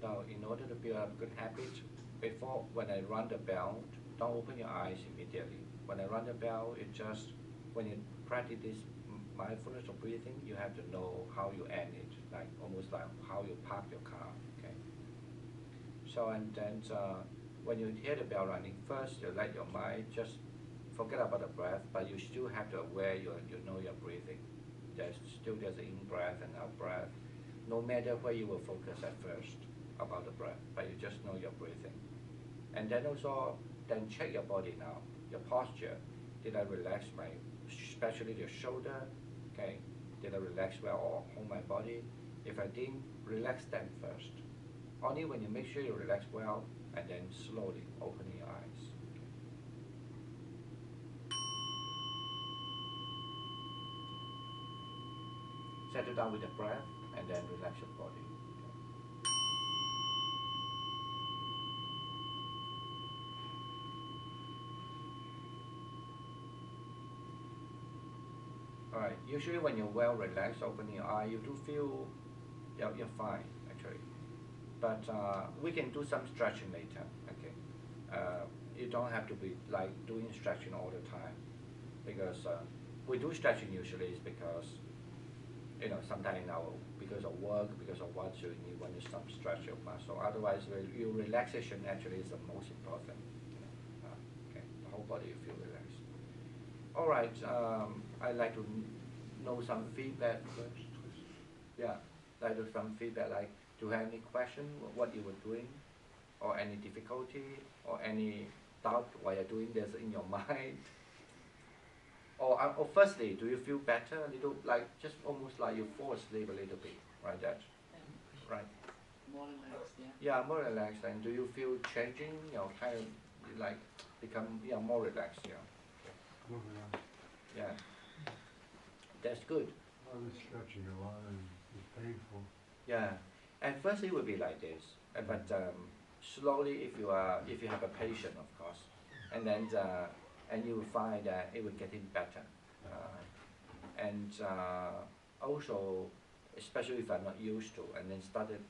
So in order to build up good habits, before when I run the bell, don't open your eyes immediately. When I run the bell, it just when you practice this mindfulness of breathing, you have to know how you end it, like almost like how you park your car. Okay. So and then when you hear the bell running, first you let your mind just forget about the breath, but you still have to aware you know you're breathing. There's an in breath and out breath. No matter where you will focus at first about the breath, but you just know you're breathing. And then also, then check your body now, your posture. Did I relax especially your shoulder? Okay. Did I relax well or hold my body? If I didn't, relax them first. Only when you make sure you relax well, and then slowly open your eyes. Settle down with the breath, and then relax your body. Alright, usually when you're well relaxed, open your eye, you do feel you're fine actually. But we can do some stretching later, okay? You don't have to be like doing stretching all the time, because we do stretching usually is because, you know, sometimes because of work, because of what you need when you stretch your muscle. Otherwise, your relaxation actually is the most important. Okay, the whole body you feel relaxed. All right, I'd like to know some feedback first. Yeah, like some feedback, like do you have any question what you were doing, or any difficulty, or any doubt while you're doing this in your mind? Or firstly, do you feel better a little, like just almost like you fall asleep a little bit, right? That, right? More relaxed, yeah. Yeah, more relaxed. And do you feel changing, you know, kind of like become more relaxed, yeah? More relaxed. Yeah, that's good. I was stretching a lot and it's painful. Yeah, and first it will be like this, but slowly, if you have a patient, of course, and then and you will find that it will getting better, and also, especially if I'm not used to, and then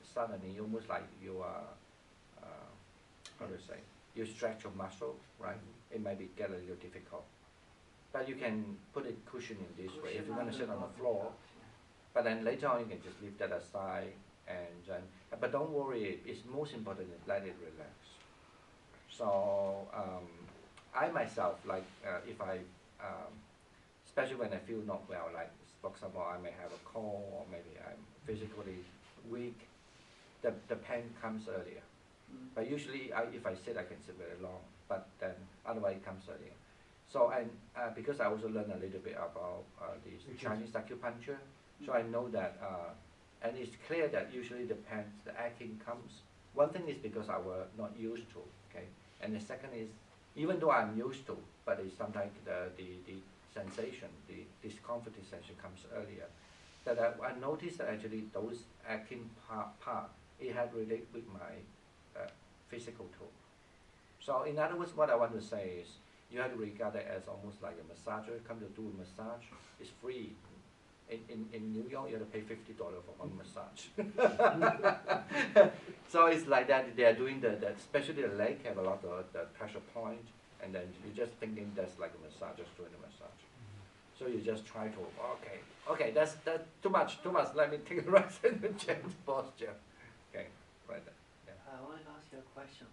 suddenly almost like you are, how to say, you stretch your muscle, right? It might be get a little difficult, but you can put a cushion in this way if you want to sit on the floor. But then later on you can just leave that aside, and but don't worry. It's most important is let it relax. So I myself, like if I, especially when I feel not well, like for example I may have a cold or maybe I'm physically weak, the pain comes earlier. But usually if I sit, I can sit very long, but then otherwise it comes earlier. So and because I also learned a little bit about this Chinese acupuncture, so I know that, and it's clear that usually the aching comes. One thing is because I were not used to, okay, and the second is even though I'm used to, but it's sometimes the sensation, the discomfort sensation comes earlier. That I noticed that actually those aching part it had related with my physical too. So in other words, what I want to say is you have to regard it as almost like a massager come to do a massage. It's free. In New York, you have to pay $50 for one massage. So it's like that. They are doing especially the leg have a lot of the pressure point, and then you're just thinking that's like a massage, just doing a massage. So you just try to okay, that's too much. Let me take a rest and change posture. Okay, right there. Yeah. I want to ask you a question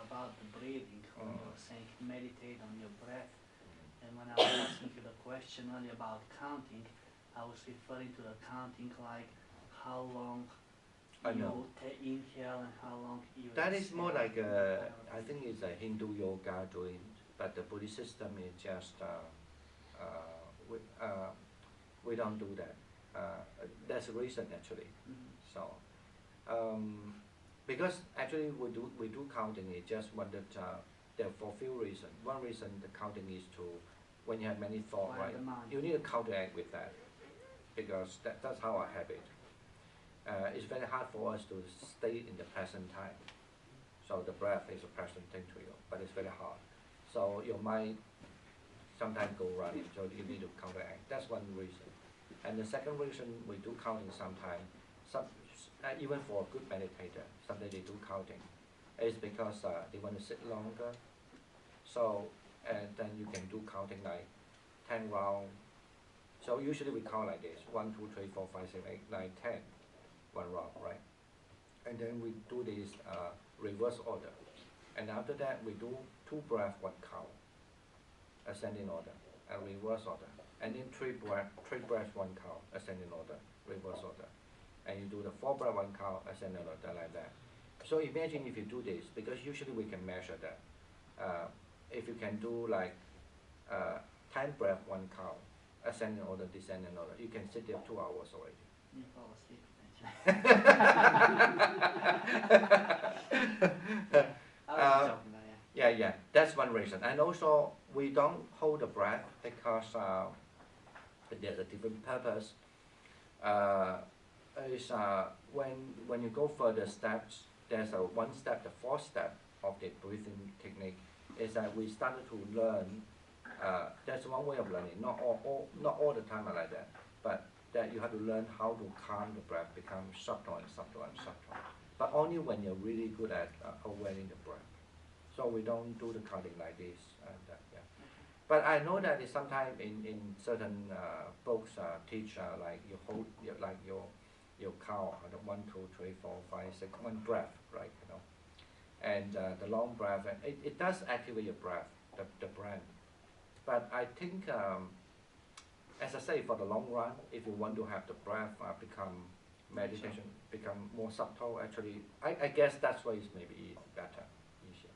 about the breathing. When you were saying meditate on your breath, and when I was asking you the question earlier about counting, I was referring to the counting like how long you inhale and how long you That exhale. is more like I think it's a Hindu yoga doing, but the Buddhist system is just we don't do that. That's the reason actually. So because actually we do counting. It just wanted there for a few reasons. One reason the counting is to when you have many thoughts, right? You need to counteract with that. Because that's our habit. It's very hard for us to stay in the present time. So the breath is a present thing to you, but it's very hard. So your mind sometimes go running, so you need to counteract. That's one reason. And the second reason we do counting sometimes. even for a good meditator, sometimes they do counting. It's because they want to sit longer. So, and then you can do counting like 10 rounds. So usually we count like this: 1, 2, 3, 4, 5, 6, 8, 9, 10, one round, right? And then we do this reverse order. And after that, we do 2 breaths, 1 count, ascending order, and reverse order. And then 3 breaths, 1 count, ascending order, reverse order. And you do the 4 breaths, 1 count, ascending order, like that. So imagine if you do this, because usually we can measure that. If you can do like 10 breaths, 1 count, ascending order, descending order, you can sit there 2 hours already. You fall asleep eventually. Yeah, that's one reason. And also, we don't hold the breath because there's a different purpose. When you go further steps, there's a 1 step, the 4th step of the breathing technique is that we started to learn. That's one way of learning. Not all the time like that, but that you have to learn how to calm the breath, become subtle and subtle and subtle. But only when you're really good at awareing the breath. So we don't do the counting like this. Yeah. But I know that sometimes in certain books teach like you hold your count 1, 2, 3, 4, 5, 6, 1 breath, right? You know, and the long breath, and it does activate your breath, the brain. But I think, as I say, for the long run, if you want to have the breath become meditation, become more subtle, actually, I guess that's why it's maybe better, easier.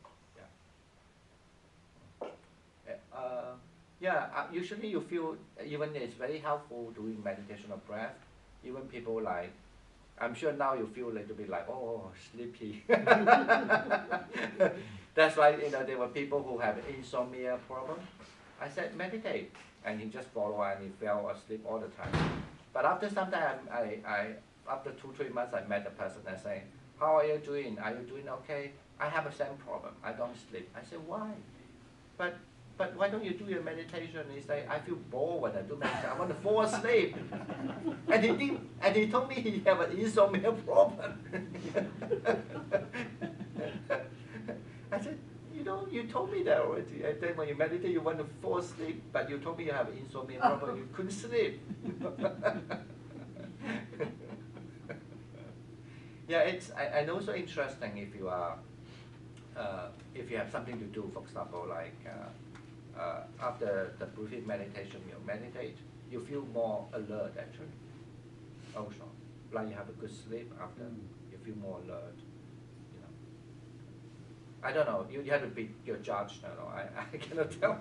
Usually you feel even it's very helpful doing meditation of breath. Even people like, I'm sure now you feel a little bit like, oh, sleepy. That's why there were people who have insomnia problem. I said meditate, and he just followed and he fell asleep all the time. But after some time, after 2, 3 months, I met the person and say, how are you doing? Are you doing okay? I have the same problem. I don't sleep. I said, why? But why don't you do your meditation? He said, I feel bored when I do meditation. I want to fall asleep. And he told me he have an insomnia problem. I said, you told me that already. And then when you meditate, you want to fall asleep, but you told me you have an insomnia problem. You couldn't sleep. Yeah, it's and also interesting if you are if you have something to do. For example, like after the breathing meditation, you meditate, you feel more alert actually. Also, like you have a good sleep after, you feel more alert. I don't know. You have to be your judge. No, I cannot tell.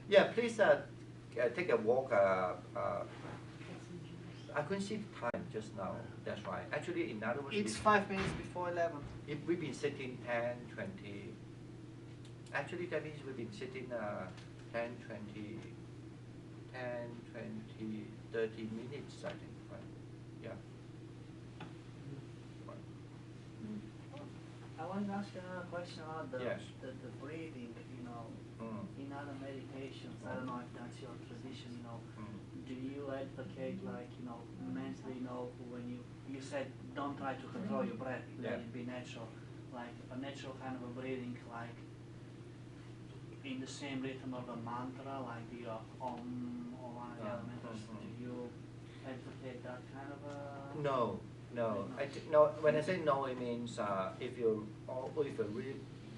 Yeah, please take a walk. I couldn't see the time just now. That's right. Actually, in other words, It's 5 minutes before 11. If we've been sitting 10, 20. Actually, that means we've been sitting 10, 20, 30 minutes. I think. Right? Yeah. I want to ask you another question about the breathing, in other meditations. I don't know if that's your tradition, do you advocate like, mentally, when you said don't try to control your breath, let it be natural, like a natural kind of a breathing, like in the same rhythm of a mantra, like the Om or one of the elementals, do you advocate that kind of a... No. When I say no, it means if you're really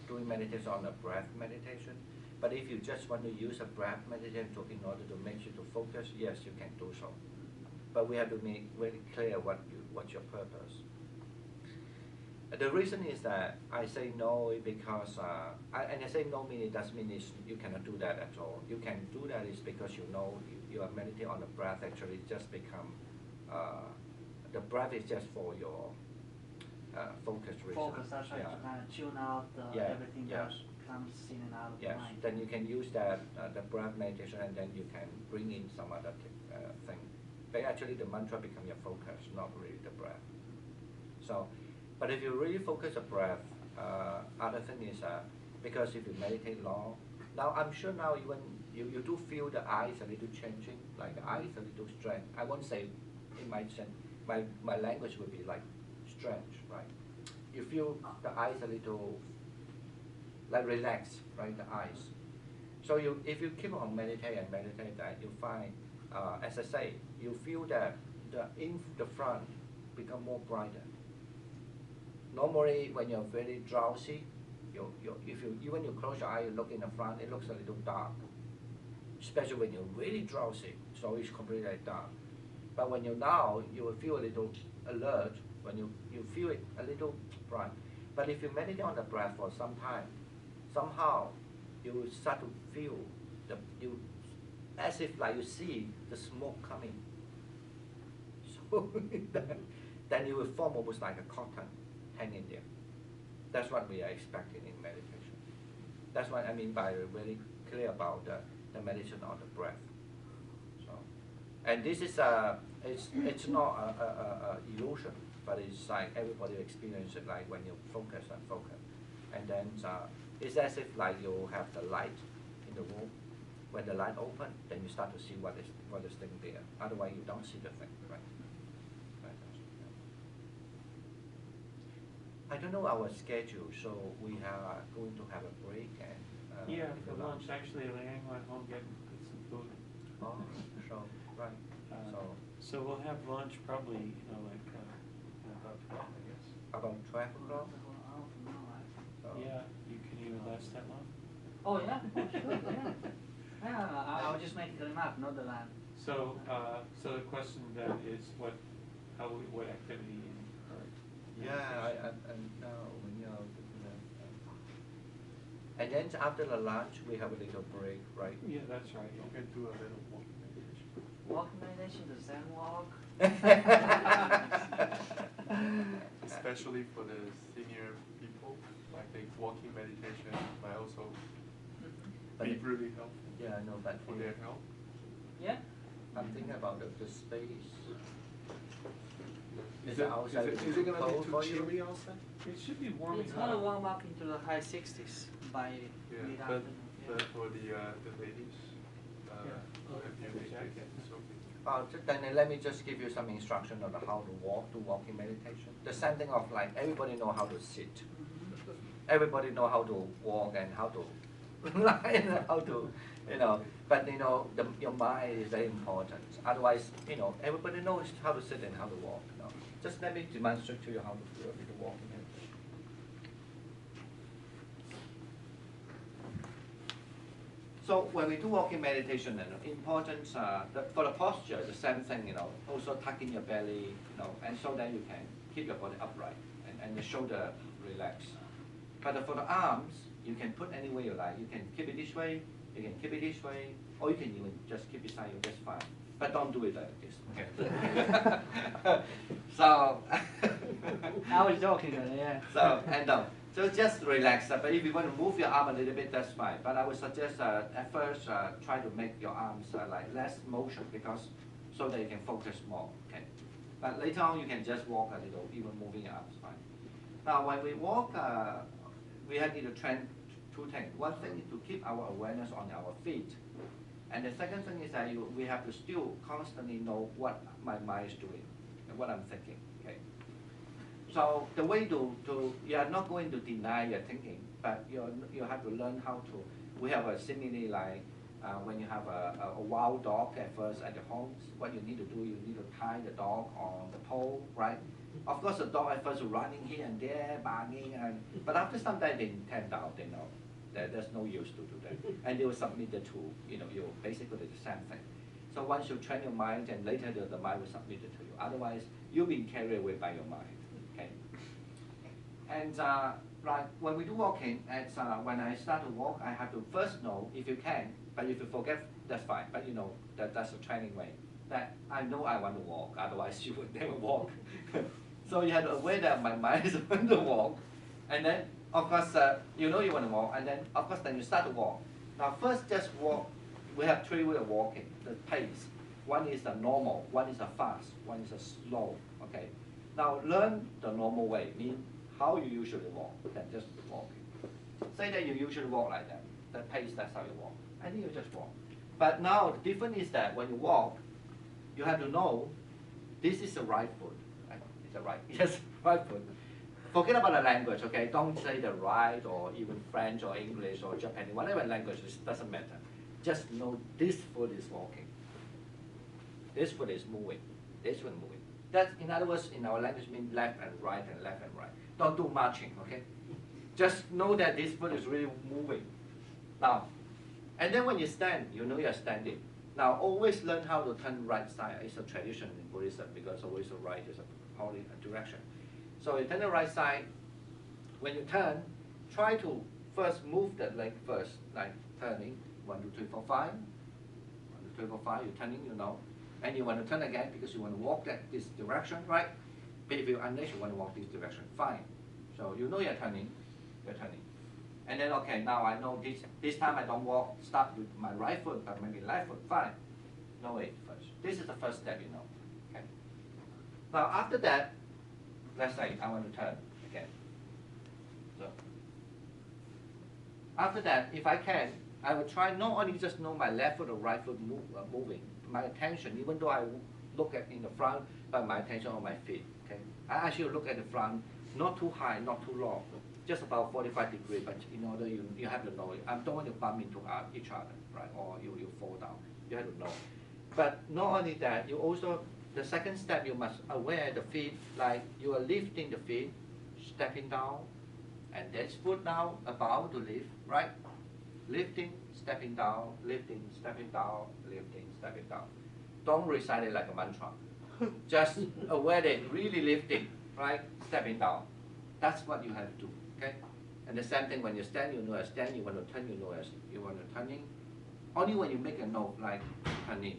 doing meditation on a breath meditation, but if you just want to use a breath meditation in order to make you to focus, yes, you can do so. But we have to make very clear what's your purpose. The reason is that I say no because, and I say no meaning it doesn't mean you cannot do that at all. You can do that is because you are meditating on the breath. Actually, just become. The breath is just for your focus reason. Focus, that's right, to kind of tune out everything that comes in and out of the mind. Then you can use that, the breath meditation, and then you can bring in some other thing. But actually the mantra becomes your focus, not really the breath. So, but if you really focus the breath, other thing is, because if you meditate long, now I'm sure now even you do feel the eyes a little changing, like the eyes a little strained. I won't say it might change. my language would be like strange, right? You feel the eyes a little like relaxed, right? The eyes. So if you keep on meditate, that you find, as I say, you feel that the front become more brighter. Normally, when you're very drowsy, even you close your eye, you look in the front, it looks a little dark. Especially when you're really drowsy, so it's completely dark. But when you will feel a little alert when you feel it a little bright. But if you meditate on the breath for some time, somehow you will start to feel as if like you see the smoke coming. So then you will form almost like a cotton hanging there. That's what we are expecting in meditation. That's what I mean by really clear about the meditation on the breath. So, and this is it's not a illusion, but it's like everybody experiences it, like when you focus, and then it's as if like you have the light in the room. When the light opens, then you start to see what is thing there. Otherwise, you don't see the thing, right? I don't know our schedule, so we are going to have a break and yeah, for lunch. Actually, Liang went home getting some food. Oh, so right. So we'll have lunch probably, like about 12, I guess. About 12 o'clock. Yeah, can you last that long? Oh yeah, oh, sure, yeah. Yeah, I was just making a remark, not the line. So, so the question then is what activity or Yeah, and then after the lunch we have a little break, right? Yeah, that's right. You can do a little walking meditation. Walking meditation, the Zen walk. Especially for the senior people, I think walking meditation might also be really helpful. Yeah, I know, but for their health. Yeah. I'm thinking about the space. Is it going to be too chilly outside? It should be warming It's up. gonna warm up into the high 60s by mid-afternoon. But for the ladies, jacket. Then let me just give you some instruction on how to do walking meditation. The same thing of like everybody know how to sit. Everybody know how to walk and how to how to, but your mind is very important. Otherwise, everybody knows how to sit and how to walk. Just let me demonstrate to you how to do a little walking meditation. So when we do walking meditation, important for the posture, the same thing. Also tuck in your belly, and so that you can keep your body upright and the shoulder relaxed. But for the arms, you can put any way you like. You can keep it this way, you can keep it this way, or you can even just keep it side, that's fine. But don't do it like this, okay? So, I was joking, yeah. So just relax. But if you want to move your arm a little bit, that's fine. But I would suggest at first try to make your arms like less motion so that you can focus more, okay? But later on, you can just walk a little, even moving your arms, fine. Now, when we walk, we have to train two things. One thing is to keep our awareness on our feet. And the second thing is that we have to still constantly know what my mind is doing and what I'm thinking. Okay. So the way to you are not going to deny your thinking, but you have to learn how to. We have a simile like when you have a wild dog at first at the home. What you need to do, you need to tie the dog on the pole, right? Of course, the dog at first is running here and there, barking, but after some time they tend down. They know that there's no use to do that, and they will submit it to you basically the same thing. So once you train your mind, and later the mind will submit it to you. Otherwise, you'll be carried away by your mind. Okay. And right when we do walking, when I start to walk, I have to first know if you can, but if you forget, that's fine. But that's a training way. That I know I want to walk, otherwise you would never walk. So you have to aware that my mind is want to walk, and then of course you want to walk, and then of course then you start to walk. Now first just walk. We have three ways of walking. The pace. One is the normal, one is a fast, one is a slow. Okay. Now learn the normal way. Mean how you usually walk. Then just walking. Say that you usually walk like that. The pace, that's how you walk. And then you just walk. But now the difference is that when you walk, you have to know This is the right foot. Right? It's the right, yes, right foot. Forget about the language, okay? Don't say the right or even French or English or Japanese, whatever language, it doesn't matter. Just know this foot is walking. This foot is moving. This one moving. That, in other words, in our language means left and right and left and right. Don't do marching, okay? Just know that this foot is really moving. Now, and then when you stand, you know you're standing. Now, always learn how to turn right side. It's a tradition in Buddhism because always the right is only a direction. So you turn the right side. When you turn, try to first move the leg first, like turning 1, 2, 3, 4, 5. 1, 2, 3, 4, 5. You're turning, you know, and you want to turn again because you want to walk this direction, right? But if you unleash, you want to walk this direction. Fine. So you know you're turning. You're turning. And then, okay, now I know this time I don't walk, start with my right foot, but maybe left foot, fine. Know it first. This is the first step, you know. Okay. Now after that, let's say I want to turn again. So after that, if I can, I will try not only just know my left foot or right foot moving, my attention, even though I look at in the front, but my attention on my feet. Okay. I actually look at the front, not too high, not too low. Just about 45 degrees, but in order you have to know it. I don't want to bump into each other, right? Or you fall down. You have to know. But not only that, you also, the second step, you must aware the feet, like you are lifting the feet, stepping down, and this foot now about to lift, right? Lifting, stepping down, lifting, stepping down, lifting, stepping down. Don't recite it like a mantra. Just aware that really lifting, right? Stepping down. That's what you have to do. Okay? And the same thing when you stand, you know as stand, you want to turn, you know as you want to turning. Only when you make a note like turning,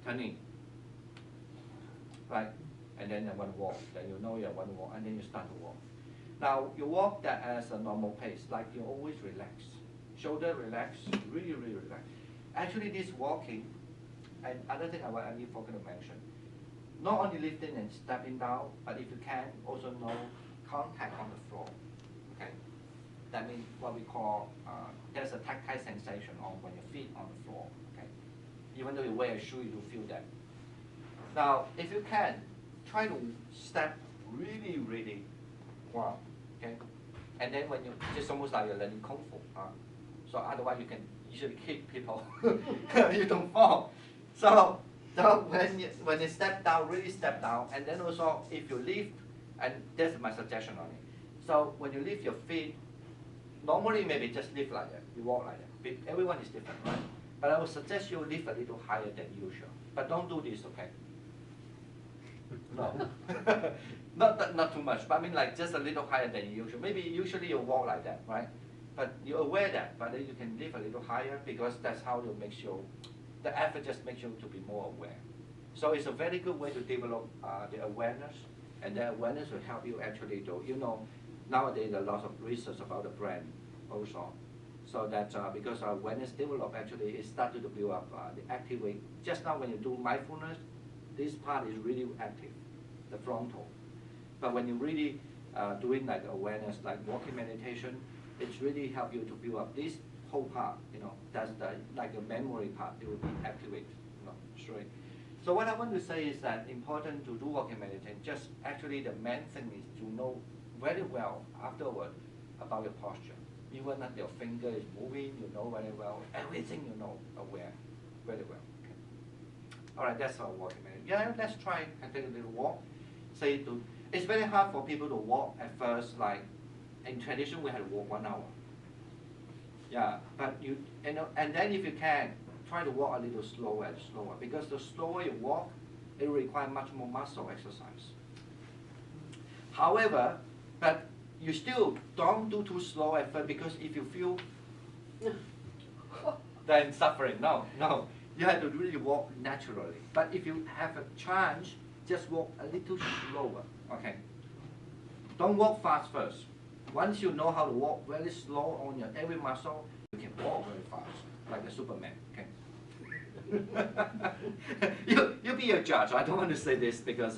turning, right? And then you want to walk, then you know you want to walk, and then you start to walk. Now you walk that as a normal pace, like you always relax. Shoulder relax, really, really relax. Actually this walking, and other thing I forgot to mention, not only lifting and stepping down, but if you can, also know contact on the floor. Okay, that means what we call there's a tactile sensation on when your feet on the floor. Okay, even though you wear a shoe, you do feel that. Now, if you can, try to step really, really well. Okay, and then when you just almost like you're learning kung fu. So otherwise you can easily kick people. You don't fall. So when you step down, really step down, and then also if you lift. And that's my suggestion on it. So when you lift your feet, normally maybe just lift like that, you walk like that. Everyone is different, right? But I would suggest you lift a little higher than usual. But don't do this, okay? No. not too much, but I mean like just a little higher than usual. Maybe usually you walk like that, right? But you're aware that, but then you can lift a little higher because that's how you make sure, the effort just makes you to be more aware. So it's a very good way to develop the awareness. And that awareness will help you actually to, you know, nowadays a lot of research about the brain also. So that because awareness develop actually, it started to build up the activate. Just now when you do mindfulness, this part is really active, the frontal. But when you really doing like awareness, like walking meditation, it's really help you to build up this whole part, you know, that's the, like the memory part, it will be activated, you know, straight. So what I want to say is that important to do walking meditation, just actually the main thing is to know very well afterward about your posture. Even that your finger is moving, you know very well. Everything you know, aware very well. Okay. All right, that's our walking meditation. Yeah, let's try and take a little walk. It's very hard for people to walk at first, like in tradition we had to walk 1 hour. Yeah, but and then if you can, try to walk a little slower and slower, because the slower you walk, it requires much more muscle exercise. However, but you still don't do too slow at first, because if you feel then suffering, no. You have to really walk naturally. But if you have a chance, just walk a little slower, okay? Don't walk fast first. Once you know how to walk very slow on your every muscle, you can walk very fast, like a Superman, okay? you be a judge. I don't want to say this because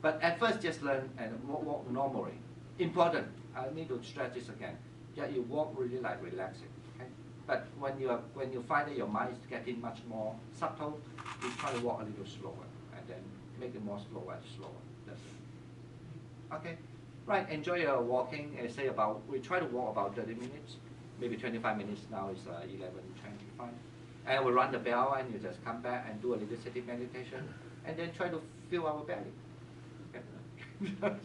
but at first just learn and walk normally. Important. I need to stress this again. Yeah, you walk really like relaxing. Okay? But when you find that your mind is getting much more subtle, you try to walk a little slower, and then make it more slower and slower. That's it. Okay. Right, enjoy your walking. Say about, we try to walk about 30 minutes, maybe 25 minutes. Now it's 11:25. And we run the bell and you just come back and do a little sitting meditation and then try to feel our belly. Okay.